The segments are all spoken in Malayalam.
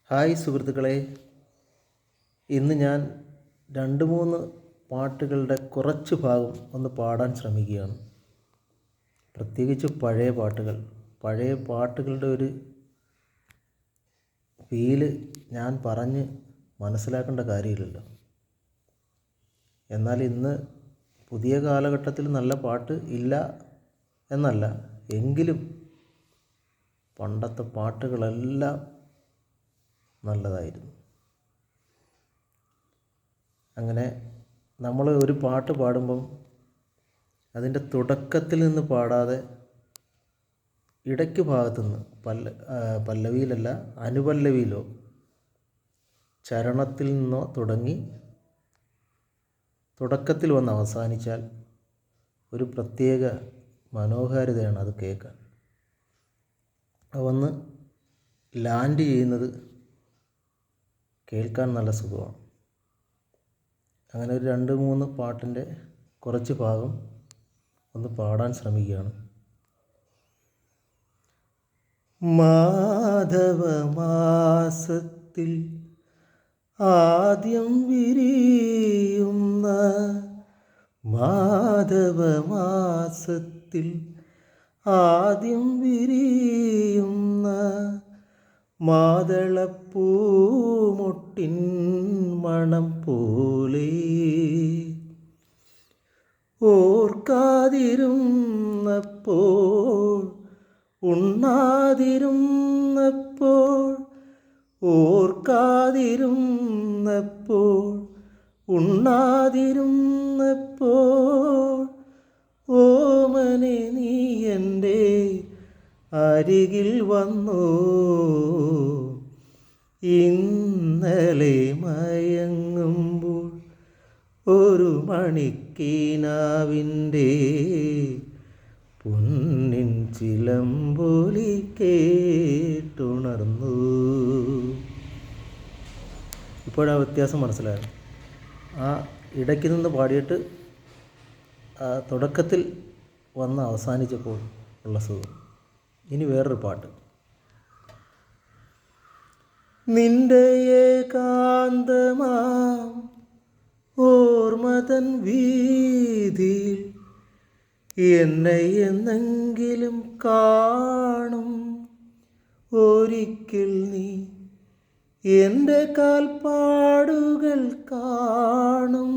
ഹായ് സുഹൃത്തുക്കളെ, ഇന്ന് ഞാൻ 2-3 പാട്ടുകളുടെ കുറച്ച് ഭാഗം ഒന്ന് പാടാൻ ശ്രമിക്കുകയാണ്. പ്രത്യേകിച്ച് പഴയ പാട്ടുകളുടെ ഒരു ഫീല് ഞാൻ പറഞ്ഞ് മനസ്സിലാക്കേണ്ട കാര്യമില്ലല്ലോ. എന്നാൽ ഇന്ന് പുതിയ കാലഘട്ടത്തിൽ നല്ല പാട്ട് ഇല്ല എന്നല്ല, എങ്കിലും പണ്ടത്തെ പാട്ടുകളെല്ലാം നല്ലതായിരുന്നു. അങ്ങനെ നമ്മൾ ഒരു പാട്ട് പാടുമ്പം അതിൻ്റെ തുടക്കത്തിൽ നിന്ന് പാടാതെ ഇടയ്ക്ക് ഭാഗത്തുനിന്ന് പല്ലവിയിലല്ല, അനുപല്ലവിയിലോ ചരണത്തിൽ നിന്നോ തുടങ്ങി തുടക്കത്തിൽ വന്ന് അവസാനിച്ചാൽ ഒരു പ്രത്യേക മനോഹാരിതയാണ് അത് കേൾക്കാൻ. വന്ന് ലാൻഡ് ചെയ്യുന്നത് കേൾക്കാൻ നല്ല സുഖമാണ്. അങ്ങനെ ഒരു 2-3 പാട്ടിൻ്റെ കുറച്ച് ഭാഗം ഒന്ന് പാടാൻ ശ്രമിക്കുകയാണ്. മാധവമാസത്തിൽ ആദ്യം വിരിയുന്ന, മാധവമാസത്തിൽ ആദ്യം വിരിയുന്ന മാതളപ്പൂമൊട്ടിൻ മണം പോലെ ഓർക്കാതിരുന്നപ്പോൾ ഉണ്ണാതിരുന്നപ്പോൾ ഓർക്കാതിരുന്നപ്പോൾ ഉണ്ണാതിരുന്നപ്പോൾ ഓമനെ നീ എൻ്റെ അരികിൽ വന്നു. ഇന്നലെ മയങ്ങുമ്പോൾ ഒരു മണിക്കിനാവിൻ്റെ പൊന്നിൻ ചിലമ്പൊലി കേട്ടുണർന്നു. ഇപ്പോഴാ വ്യത്യാസം മനസ്സിലായത്. ആ ഇടയ്ക്ക് നിന്ന് പാടിയിട്ട് തുടക്കത്തിൽ വന്ന് അവസാനിച്ചപ്പോൾ ഉള്ള സുഖം. ഇനി വേറൊരു പാട്ട്. നിന്റെ ഏകാന്തമാം ഓർമ്മതൻ വീതിയിൽ എന്നെ എന്നെങ്കിലും കാണും. ഒരിക്കൽ നീ എൻ്റെ കാൽപ്പാടുകൾ കാണും.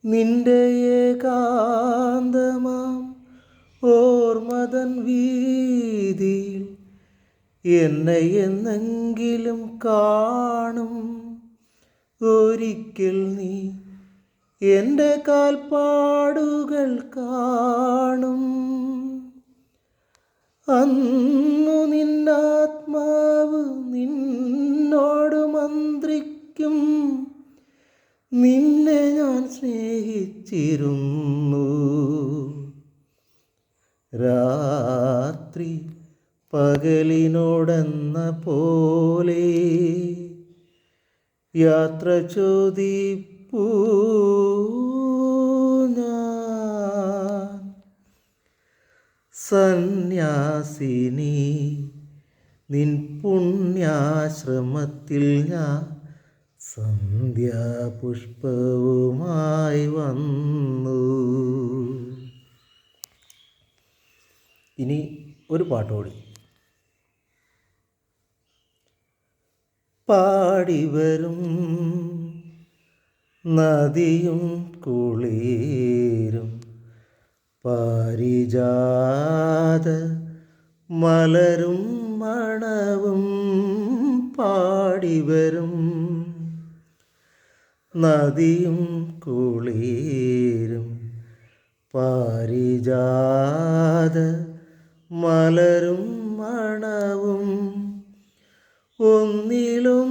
നിന്റെ ഏകാന്തമാം ഓർമ്മതൻ വീതിയിൽ എന്നെ എന്നെങ്കിലും കാണും. ഒരിക്കൽ നീ എൻ്റെ കാൽപ്പാടുകൾ കാണും. അന്നു നിന്നാത്മാവ് നിന്നോട് മന്ത്രിക്കും, നിന്നെ ഞാൻ സ്നേഹിച്ചിരുന്നു. രാത്രി പകലിനോടെന്ന പോലെ യാത്ര ചോദിപ്പൂ ഞാൻ. സന്യാസിനി നിൻ പുണ്യാശ്രമത്തിൽ ഞാൻ സന്ധ്യാപുഷ്പവുമായി വന്നു. ഇനി ഒരു പാട്ടോടി. പാടിവരും നദിയും കുളിരും പാരിജാത മലരും മണവും. പാടിവരും നദിയും കുളിരും പാരിജാത മലരും മണവും. ഒന്നിലൊന്നായി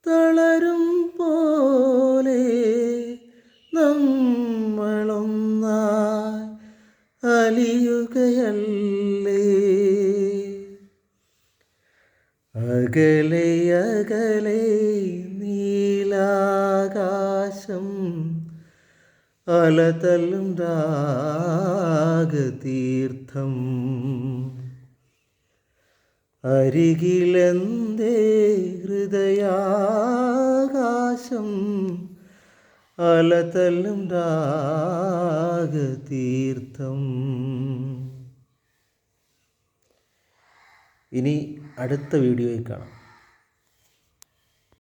തളരും പോലെ നമ്മളൊന്നായി അലിയുകയല്ലേ. അകലെ അകലെ നീലാകാശം അലതല്ലും രാഗതീർത്ഥം അരികിലെന്തേ ഹൃദയാകാശം അലതല്ലും രാഗതീർത്ഥം. ഇനി അടുത്ത വീഡിയോയിൽ കാണാം.